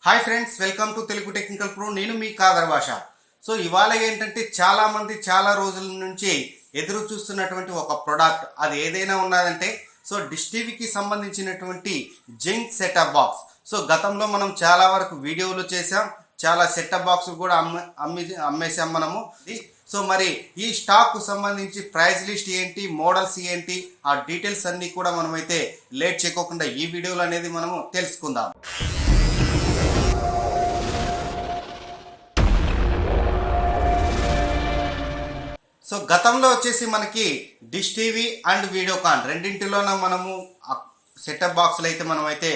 Hi friends, welcome to Telugu technical pro. నేను మీ కాదర్ భాష. So ఇవాళ ఏంటంటే చాలా మంది చాలా రోజుల నుంచి ఎదురు చూస్తున్నటువంటి ఒక ప్రోడక్ట్, అది ఏదైనా ఉన్నదంటే డిష్ టీవీకి సంబంధించినటువంటి జింక్ సెటప్ బాక్స్. గతంలో మనం చాలా వరకు వీడియోలు చేసాం, చాలా సెటప్ బాక్స్ కూడా అమ్మేసాం మనము. మరి ఈ స్టాక్ కు సంబంధించి ప్రైస్ లిస్ట్ ఏంటి, మోడల్స్ ఏంటి, ఆ డీటెయిల్స్ అన్ని కూడా మనమైతే లేట్ చేయకుండా ఈ వీడియోలో అనేది మనము తెలుసుకుందాం. గతంలో వచ్చేసి మనకి డిష్ టీవీ అండ్ వీడియోకాన్ రెండింటిలోన మనము సెటప్ బాక్స్లు అయితే మనమైతే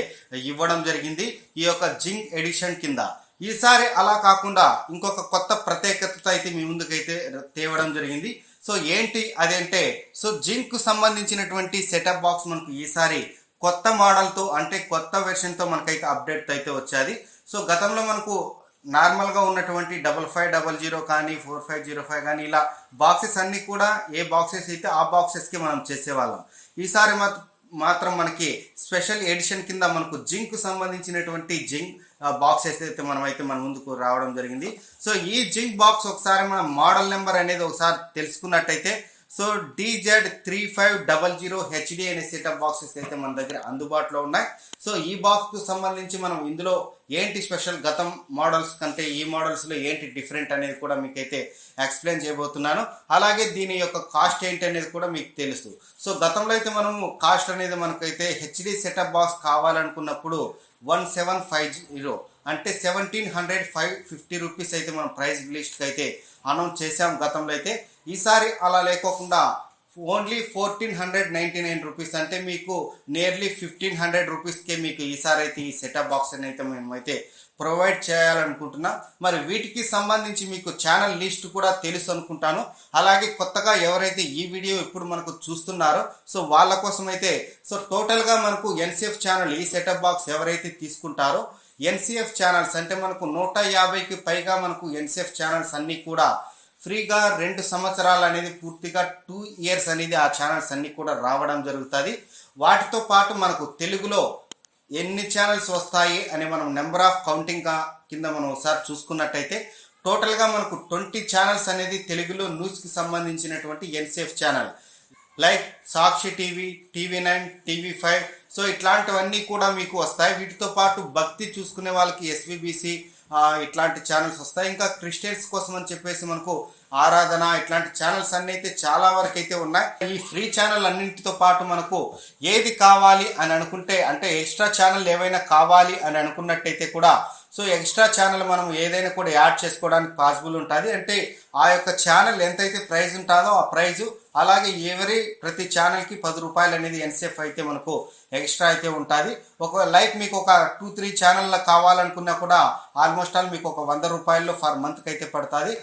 ఇవ్వడం జరిగింది ఈ యొక్క జింక్ ఎడిషన్ కింద. ఈసారి అలా కాకుండా ఇంకొక కొత్త ప్రత్యేకత అయితే మీ ముందుకైతే తేవడం జరిగింది. ఏంటి అదంటే జింక్ కు సంబంధించినటువంటి సెటప్ బాక్స్ మనకు ఈసారి కొత్త మోడల్తో, అంటే కొత్త వెర్షన్తో మనకైతే అప్డేట్ అయితే వచ్చేది. గతంలో మనకు నార్మల్గా ఉన్నటువంటి 5500 కానీ 4505 కానీ ఇలా బాక్సెస్ అన్నీ కూడా ఏ బాక్సెస్ అయితే ఆ బాక్సెస్కి మనం చేసేవాళ్ళం. ఈసారి మాత్రం మనకి స్పెషల్ ఎడిషన్ కింద మనకు జింక్ సంబంధించినటువంటి జింక్ బాక్సెస్ అయితే మన ముందుకు రావడం జరిగింది. ఈ జింక్ బాక్స్ ఒకసారి మన మోడల్ నెంబర్ అనేది ఒకసారి తెలుసుకున్నట్టయితే DZ3500HD అనే సెటప్ బాక్సెస్ అయితే మన దగ్గర అందుబాటులో ఉన్నాయి. ఈ బాక్స్ కు సంబంధించి మనం ఇందులో ఏంటి స్పెషల్, గతం మోడల్స్ కంటే ఈ మోడల్స్ లో ఏంటి డిఫరెంట్ అనేది కూడా మీకైతే ఎక్స్ప్లెయిన్ చేయబోతున్నాను. అలాగే దీని యొక్క కాస్ట్ ఏంటి అనేది కూడా మీకు తెలుసు. గతంలో అయితే మనము కాస్ట్ అనేది మనకైతే హెచ్డి సెటప్ బాక్స్ కావాలనుకున్నప్పుడు 1750 అంటే 1750 రూపీస్ అయితే మనం ప్రైస్ లిస్ట్ అయితే అనౌన్స్ చేసాం గతంలో అయితే. ఈసారి అలా లేకోకుండా ఓన్లీ 1499 రూపీస్, అంటే మీకు నియర్లీ 1500 రూపీస్కే మీకు ఈసారి అయితే ఈ సెటప్ బాక్స్ అయితే మేమైతే ప్రొవైడ్ చేయాలనుకుంటున్నా. మరి వీటికి సంబంధించి మీకు ఛానల్ లిస్ట్ కూడా తెలుసు అనుకుంటాను. అలాగే కొత్తగా ఎవరైతే ఈ వీడియో ఇప్పుడు మనకు చూస్తున్నారో వాళ్ళ కోసం అయితే టోటల్గా మనకు ఎన్సిఎఫ్ ఛానల్, ఈ సెటప్ బాక్స్ ఎవరైతే తీసుకుంటారో ఎన్సిఎఫ్ ఛానల్స్ అంటే మనకు 150కి పైగా మనకు ఎన్సిఎఫ్ ఛానల్స్ అన్నీ కూడా ఫ్రీగా 2 సంవత్సరాలు అనేది పూర్తిగా 2 ఇయర్స్ అనేది ఆ ఛానల్స్ అన్నీ కూడా రావడం జరుగుతుంది. వాటితో పాటు మనకు తెలుగులో ఎన్ని ఛానల్స్ వస్తాయి అని మనం నెంబర్ ఆఫ్ కౌంటింగ్ కింద మనం ఒకసారి చూసుకున్నట్టయితే టోటల్గా మనకు 20 ఛానల్స్ అనేది తెలుగులో న్యూస్కి సంబంధించినటువంటి ఎన్సిఎఫ్ ఛానల్, లైక్ సాక్షి టీవీ, TV9, TV5 ఇట్లాంటివన్నీ కూడా మీకు వస్తాయి. వీటితో పాటు భక్తి చూసుకునే వాళ్ళకి SVBC ఇట్లాంటి ఛానల్స్ వస్తాయి. ఇంకా క్రిస్టియన్స్ కోసం అని చెప్పేసి మనకు ఆరాధన, ఇట్లాంటి ఛానల్స్ అన్ని అయితే చాలా వరకు అయితే ఉన్నాయి. ఈ ఫ్రీ ఛానల్ అన్నింటితో పాటు మనకు ఏది కావాలి అని అనుకుంటే, అంటే ఎక్స్ట్రా ఛానల్ ఏవైనా కావాలి అని అనుకున్నట్టయితే కూడా ఎక్స్ట్రా ఛానల్ మనం ఏదైనా కూడా యాడ్ చేసుకోవడానికి పాసిబుల్ ఉంటుంది. అంటే ఆ యొక్క ఛానల్ ఎంతైతే ప్రైస్ ఉంటుందో ఆ ప్రైజు, అలాగే ప్రతి ఛానల్కి 10 రూపాయలు అనేది ఎన్సిఎఫ్ అయితే మనకు ఎక్స్ట్రా అయితే ఉంటుంది. లైక్ మీకు ఒక 2-3 ఛానల్ కావాలనుకున్నా కూడా ఆల్మోస్ట్ ఆల్ మీకు ఒక 100 రూపాయల్లో ఫర్ మంత్కి అయితే పడుతుంది.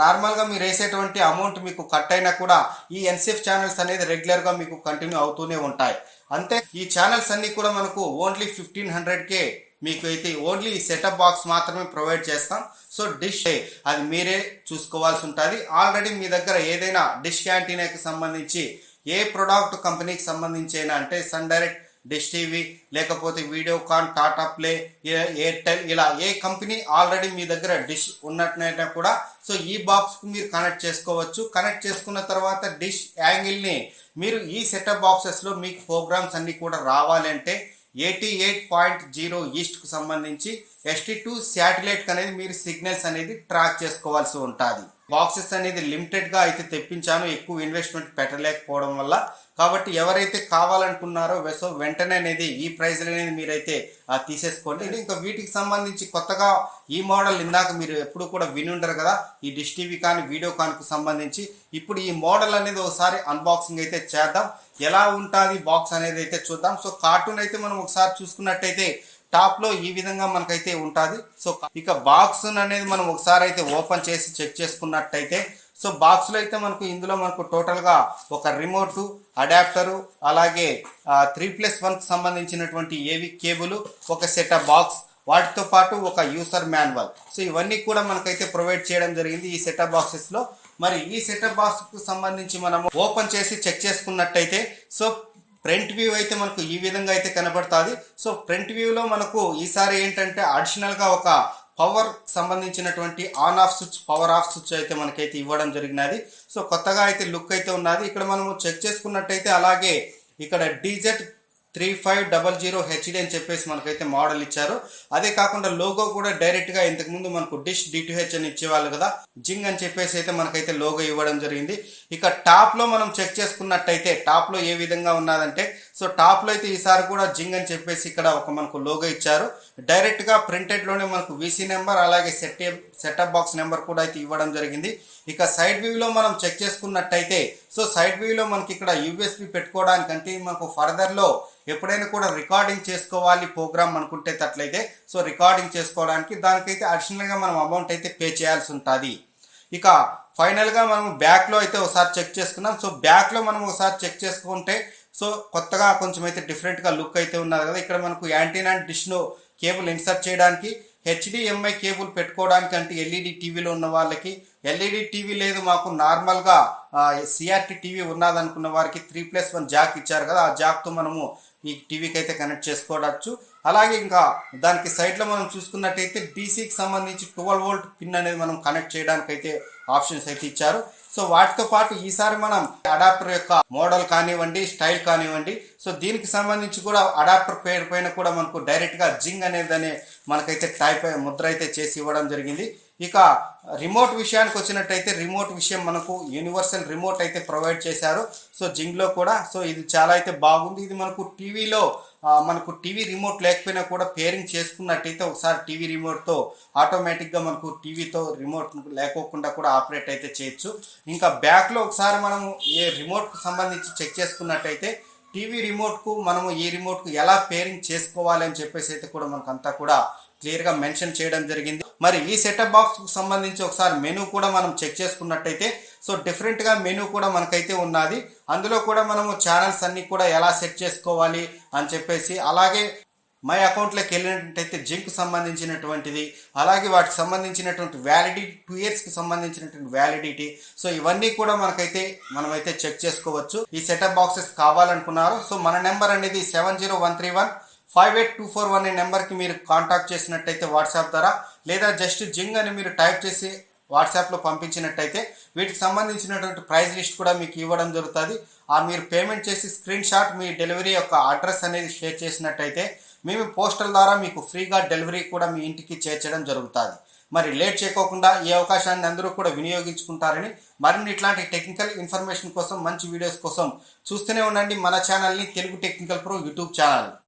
నార్మల్గా మీరు వేసేటువంటి అమౌంట్ మీకు కట్ అయినా కూడా ఈ ఎన్సిఎఫ్ ఛానల్స్ అనేది రెగ్యులర్గా మీకు కంటిన్యూ అవుతూనే ఉంటాయి. అంతే, ఈ ఛానల్స్ అన్నీ కూడా మనకు ఓన్లీ 1500కే మీకు అయితే ఓన్లీ ఈ సెటప్ బాక్స్ మాత్రమే ప్రొవైడ్ చేస్తాం. డిష్ అది మీరే చూసుకోవాల్సి ఉంటుంది. ఆల్రెడీ మీ దగ్గర ఏదైనా డిష్ యాంటీనాకి సంబంధించి ఏ ప్రొడక్ట్ కంపెనీకి సంబంధించి అయినా, అంటే సన్ డైరెక్ట్, డిష్ టీవీ, లేకపోతే వీడియోకాన్, టాటా ప్లే, ఎయిర్టెల్, ఇలా ఏ కంపెనీ ఆల్రెడీ మీ దగ్గర డిష్ ఉన్నట్లయినా కూడా ఈ బాక్స్కు మీరు కనెక్ట్ చేసుకోవచ్చు. కనెక్ట్ చేసుకున్న తర్వాత డిష్ యాంగిల్ని మీరు ఈ సెటప్ బాక్సెస్లో మీకు ప్రోగ్రామ్స్ అన్నీ కూడా రావాలంటే 88.0 ఈస్ట్కు సంబంధించి ST2 శాటిలైట్ అనేది మీరు సిగ్నల్స్ అనేది ట్రాక్ చేసుకోవాల్సి ఉంటుంది. బాక్సెస్ అనేది లిమిటెడ్గా అయితే తెప్పించాను, ఎక్కువ ఇన్వెస్ట్మెంట్ పెట్టలేకపోవడం వల్ల. కాబట్టి ఎవరైతే కావాలనుకున్నారో వెంటనే అనేది ఈ ప్రైస్ అనేది మీరైతే తీసేసుకోండి. ఇంకా వీటికి సంబంధించి కొత్తగా ఈ మోడల్ ఇందాక మీరు ఎప్పుడు కూడా విని ఉండరు కదా, ఈ డిష్ టీవీ కానీ వీడియోకాన్కు సంబంధించి. ఇప్పుడు ఈ మోడల్ అనేది ఒకసారి అన్బాక్సింగ్ అయితే చేద్దాం, ఎలా ఉంటుంది బాక్స్ అనేది అయితే చూద్దాం. కార్టూన్ అయితే మనం ఒకసారి చూసుకున్నట్టయితే టాప్ లో ఈ విధంగా మనకైతే ఉంటుంది. ఇక బాక్స్ అనేది మనం ఒకసారి అయితే ఓపెన్ చేసి చెక్ చేసుకున్నట్టయితే బాక్స్ లో అయితే ఇందులో మనకు టోటల్ గా ఒక రిమోట్, అడాప్టరు, అలాగే 3+1 సంబంధించినటువంటి ఏవి కేబుల్, ఒక సెటప్ బాక్స్, వాటితో పాటు ఒక యూసర్ మాన్యువల్. ఇవన్నీ కూడా మనకైతే ప్రొవైడ్ చేయడం జరిగింది ఈ సెటప్ బాక్సెస్ లో. మరి ఈ సెటప్ బాక్స్ కు సంబంధించి మనము ఓపెన్ చేసి చెక్ చేసుకున్నట్టయితే ఫ్రంట్ వ్యూ అయితే మనకు ఈ విధంగా అయితే కనబడుతుంది. సో ఫ్రంట్ వ్యూలో మనకు ఈసారి ఏంటంటే అడిషనల్గా ఒక పవర్ సంబంధించినటువంటి on off switch, power off switch అయితే మనకైతే ఇవ్వడం జరిగినది. సో కొత్తగా అయితే లుక్ అయితే ఉన్నది. ఇక్కడ మనము చెక్ చేసుకున్నట్టయితే అలాగే ఇక్కడ DZ3500 HD అని చెప్పేసి మనకైతే మోడల్ ఇచ్చారు. అదే కాకుండా లోగో కూడా డైరెక్ట్గా ఇంతకుముందు మనకు డిష్ D2H అని ఇచ్చేవాళ్ళు కదా, జింగ్ అని చెప్పేసి అయితే మనకైతే లోగో ఇవ్వడం జరిగింది. ఇక టాప్లో మనం చెక్ చేసుకున్నట్టయితే టాప్లో ఏ విధంగా ఉన్నదంటే, సో టాప్లో అయితే ఈసారి కూడా జింగ్ అని చెప్పేసి ఇక్కడ ఒక మనకు లోగో ఇచ్చారు. డైరెక్ట్గా ప్రింటెడ్లోనే మనకు VC నెంబర్ అలాగే సెటప్ బాక్స్ నెంబర్ కూడా అయితే ఇవ్వడం జరిగింది. ఇక సైడ్ వ్యూలో మనం చెక్ చేసుకున్నట్టయితే, సో సైడ్ వ్యూలో మనకి ఇక్కడ USB పెట్టుకోవడానికంటే మనకు ఫర్దర్లో ఎప్పుడైనా కూడా రికార్డింగ్ చేసుకోవాలి ప్రోగ్రామ్ అనుకుంటే అట్లయితే, సో రికార్డింగ్ చేసుకోవడానికి దానికైతే అడిషనల్గా మనం అమౌంట్ అయితే పే చేయాల్సి ఉంటుంది. ఇక ఫైనల్గా మనం బ్యాక్లో అయితే ఒకసారి చెక్ చేసుకున్నాం. సో బ్యాక్లో మనం ఒకసారి చెక్ చేసుకుంటే, సో కొత్తగా కొంచెం అయితే డిఫరెంట్గా లుక్ అయితే ఉన్నది కదా. ఇక్కడ మనకు యాంటీనా డిష్ను కేబుల్ ఇన్సర్ట్ చేయడానికి, HDMI కేబుల్ పెట్టుకోవడానికి, అంటే LED టీవీలో ఉన్న వాళ్ళకి, LED టీవీ లేదు మాకు నార్మల్గా CRT టీవీ ఉన్నదనుకున్న వారికి 3+1 జాక్ ఇచ్చారు కదా, ఆ జాక్తో మనము ఈ టీవీకి అయితే కనెక్ట్ చేసుకోవచ్చు. అలాగే ఇంకా దానికి సైడ్లో మనం చూసుకున్నట్టయితే DCకి సంబంధించి 12 వోల్ట్ పిన్ అనేది మనం కనెక్ట్ చేయడానికి అయితే ఆప్షన్స్ అయితే ఇచ్చారు. సో వాటితో పాటు ఈసారి మనం అడాప్టర్ యొక్క మోడల్ కానివ్వండి, స్టైల్ కానివ్వండి, సో దీనికి సంబంధించి కూడా అడాప్టర్ పేరు పైన కూడా మనకు డైరెక్ట్గా జింగ్ అనేది మనకైతే టైప్ ముద్ర అయితే చేసి ఇవ్వడం జరిగింది. ఇక రిమోట్ విషయానికి వచ్చినట్టయితే, రిమోట్ విషయం మనకు యూనివర్సల్ రిమోట్ అయితే ప్రొవైడ్ చేశారు. సో జింగ్లో కూడా సో ఇది చాలా అయితే బాగుంది. ఇది మనకు టీవీలో మనకు టీవీ రిమోట్ లేకపోయినా కూడా పేరింగ్ చేసుకున్నట్టయితే ఒకసారి టీవీ రిమోట్తో ఆటోమేటిక్గా మనకు టీవీతో రిమోట్ లేకోకుండా కూడా ఆపరేట్ అయితే చేయొచ్చు. ఇంకా బ్యాక్లో ఒకసారి మనము ఏ రిమోట్కు సంబంధించి చెక్ చేసుకున్నట్టయితే, టీవీ రిమోట్కు మనము ఈ రిమోట్కు ఎలా పేరింగ్ చేసుకోవాలి అని చెప్పేసి అయితే కూడా మనకు అంతా కూడా క్లియర్గా మెన్షన్ చేయడం జరిగింది. మరి ఈ సెటప్ బాక్స్కు సంబంధించి ఒకసారి మెనూ కూడా మనం చెక్ చేసుకున్నట్టయితే, సో డిఫరెంట్గా మెనూ కూడా మనకైతే ఉన్నది. అందులో కూడా మనము ఛానల్స్ అన్నీ కూడా ఎలా సెట్ చేసుకోవాలి అని చెప్పేసి, అలాగే మై అకౌంట్లోకి వెళ్ళినట్టయితే జింక్ సంబంధించినటువంటిది, అలాగే వాటికి సంబంధించినటువంటి వ్యాలిడిటీ 2 ఇయర్స్కి సంబంధించినటువంటి వ్యాలిడిటీ, సో ఇవన్నీ కూడా మనమైతే చెక్ చేసుకోవచ్చు. ఈ సెటప్ బాక్సెస్ కావాలనుకున్నారు, సో మన నెంబర్ అనేది 701315824 అనే నెంబర్కి మీరు కాంటాక్ట్ చేసినట్టయితే వాట్సాప్ ద్వారా, లేదా జస్ట్ జింగ్ అని మీరు టైప్ చేసి వాట్సాప్లో పంపించినట్టయితే వీటికి సంబంధించినటువంటి ప్రైస్ లిస్ట్ కూడా మీకు ఇవ్వడం జరుగుతుంది. మీరు పేమెంట్ చేసి స్క్రీన్ షాట్ మీ డెలివరీ యొక్క అడ్రస్ అనేది షేర్ చేసినట్టయితే మేము పోస్టల్ ద్వారా మీకు ఫ్రీగా డెలివరీ కూడా మీ ఇంటికి చేర్చడం జరుగుతుంది. మరి లేట్ చేయకోకుండా ఈ అవకాశాన్ని అందరూ కూడా వినియోగించుకుంటారని, మరిన్ని ఇట్లాంటి టెక్నికల్ ఇన్ఫర్మేషన్ కోసం, మంచి వీడియోస్ కోసం చూస్తూనే ఉండండి మన ఛానల్ని, Telugu technical pro YouTube channel.